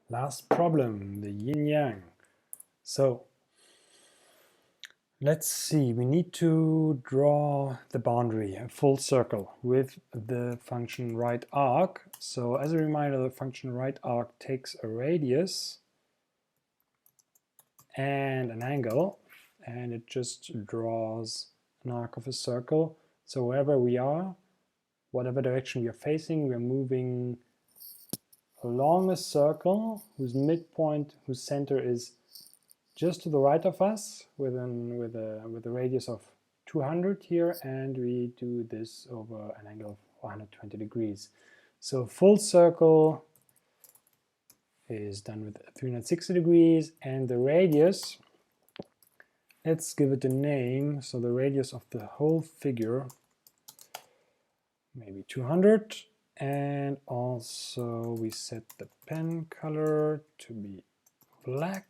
Last problem, the yin-yang. So let's see, we need to draw the boundary, a full circle, with the function right arc. So as a reminder, the function right arc takes a radius and an angle, and it just draws an arc of a circle. So wherever we are, whatever direction we are facing, we are moving along a circle whose midpoint, whose center is just to the right of us with a radius of 200 here, and we do this over an angle of 120 degrees. So full circle is done with 360 degrees, and the radius, let's give it a name. So the radius of the whole figure, maybe 200, and also we set the pen color to be black.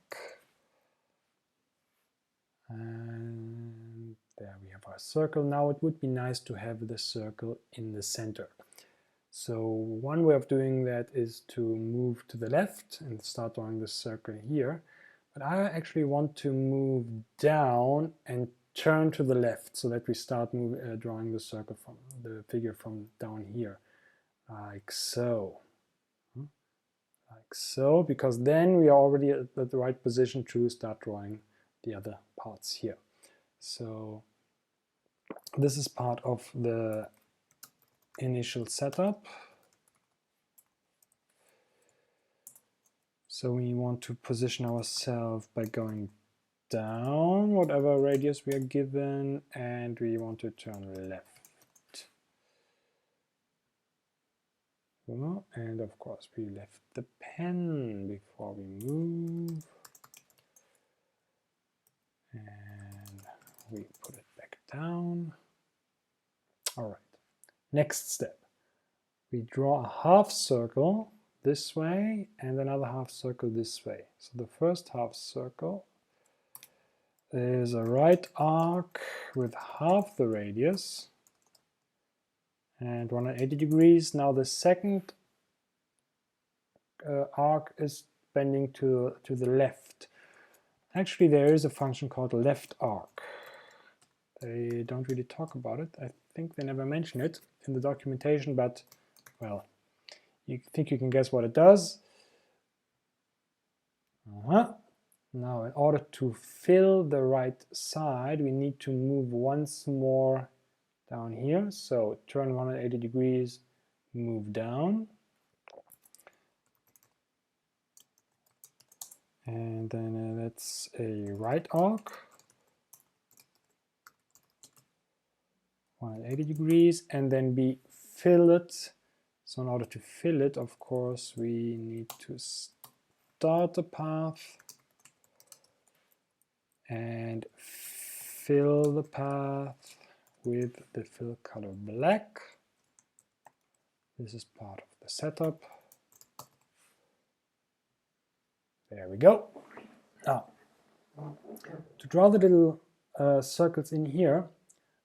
And there we have our circle. Now it would be nice to have the circle in the center. So one way of doing that is to move to the left and start drawing the circle here. But I actually want to move down and turn to the left so that we start drawing the circle from the figure from down here, like so. Like so, because then we are already at the right position to start drawing the other parts here. So this is part of the initial setup. So we want to position ourselves by going down whatever radius we are given, and we want to turn left. And of course we left the pen before we move. And we put it back down. All right, next step. We draw a half circle this way and another half circle this way. So the first half circle is a right arc with half the radius and 180 degrees. Now the second arc is bending to the left. Actually, there is a function called left arc. They don't really talk about it. I think they never mention it in the documentation, but well, you think you can guess what it does. Now, in order to fill the right side, we need to move once more down here. So turn 180 degrees, move down. And then that's a right arc, 180 degrees, and then be fill it. So in order to fill it, of course, we need to start the path and fill the path with the fill color black. This is part of the setup. There we go. Now, to draw the little circles in here,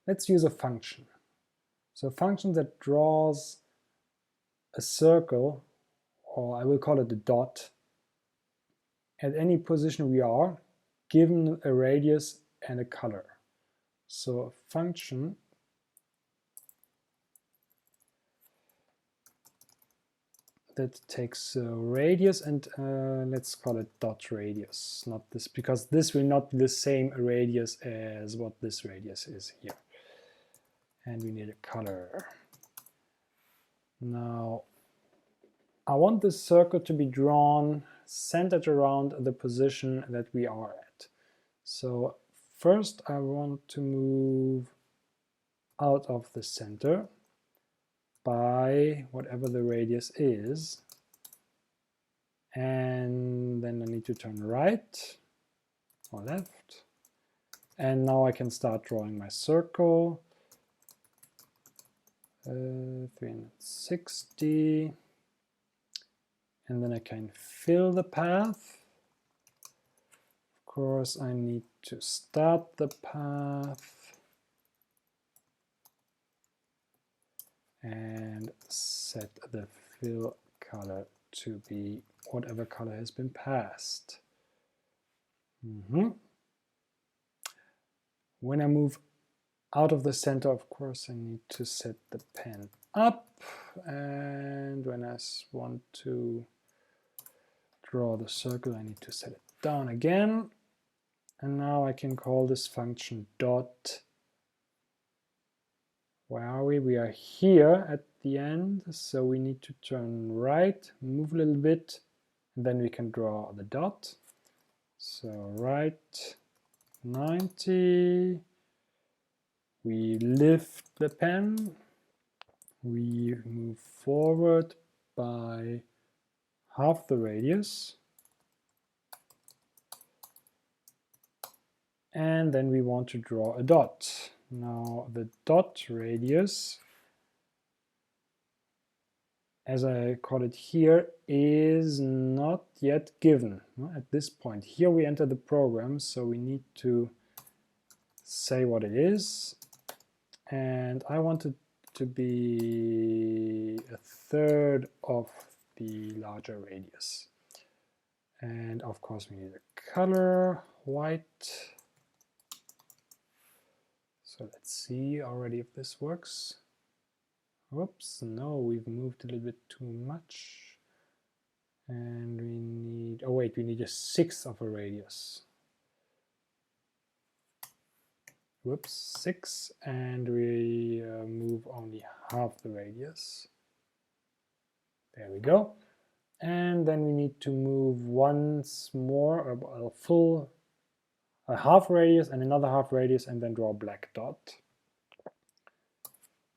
let's use a function. So a function that draws a circle, or I will call it a dot, at any position we are, given a radius and a color. So a function that takes a radius and let's call it dot radius, not this, because this will not be the same radius as what this radius is here. And we need a color. Now, I want this circle to be drawn centered around the position that we are at. So first I want to move out of the center by whatever the radius is, and then I need to turn right or left, and now I can start drawing my circle. 360, and then I can fill the path. Of course, I need to start the path and set the fill color to be whatever whatever color has been passed. When I move out of the center, of course, I need to set the pen up, and when I want to draw the circle, I need to set it down again. And now I can call this function dot. Where are we? We are here at the end, so we need to turn right, move a little bit, and then we can draw the dot. So right 90, we lift the pen, we move forward by half the radius, and then we want to draw a dot. Now the dot radius, as I call it here, is not yet given at this point. Here we enter the program, so we need to say what it is, and I want it to be a third of the larger radius. And of course we need a color, white. So let's see already if this works. Whoops, no, we've moved a little bit too much. And we need, oh wait, we need a sixth of a radius. Whoops, 6, and we move only half the radius. There we go. And then we need to move once more, a half radius and another half radius, and then draw a black dot.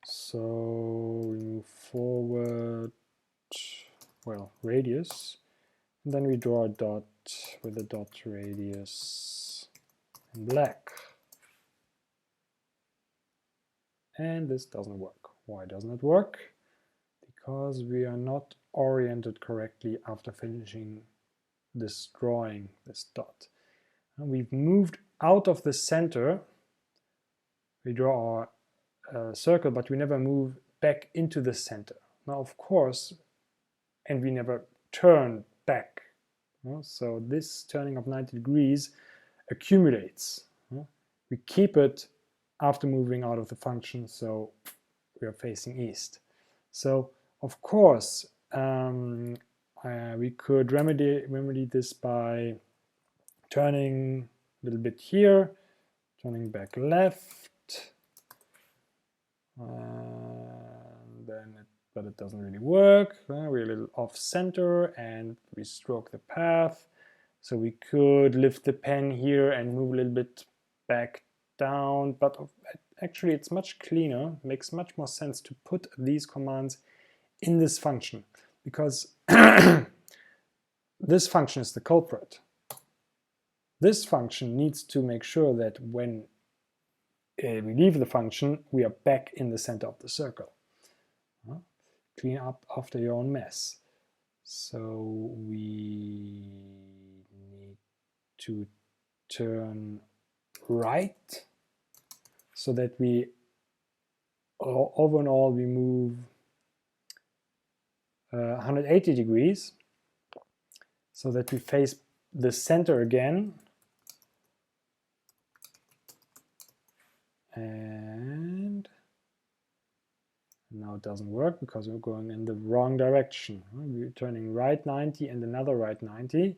So we move forward, well, radius, and then we draw a dot with a dot radius in black. And this doesn't work. Why doesn't it work? Because we are not oriented correctly after finishing this drawing, this dot. And we've moved out of the center. We draw our circle, but we never move back into the center. Now, of course, and we never turn back. So this turning of 90 degrees accumulates. We keep it after moving out of the function, so we are facing east. So of course we could remedy this by turning a little bit here, turning back left, and then but it doesn't really work. We're a little off center and we stroke the path. So we could lift the pen here and move a little bit back down, but actually it's much cleaner, makes much more sense to put these commands in this function, because this function is the culprit. This function needs to make sure that when we leave the function, we are back in the center of the circle. Clean up after your own mess. So we need to turn right, so that we overall we move 180 degrees, so that we face the center again, and now it doesn't work because we're going in the wrong direction. We're turning right 90 and another right 90.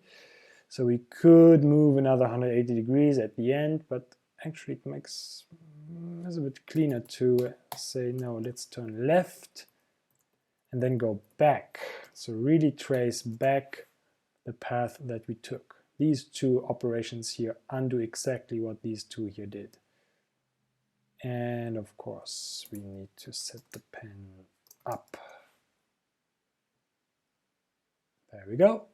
So we could move another 180 degrees at the end, but actually it makes it's a bit cleaner to say, no, let's turn left and then go back. So really trace back the path that we took. These two operations here undo exactly what these two here did. And of course, we need to set the pen up. There we go.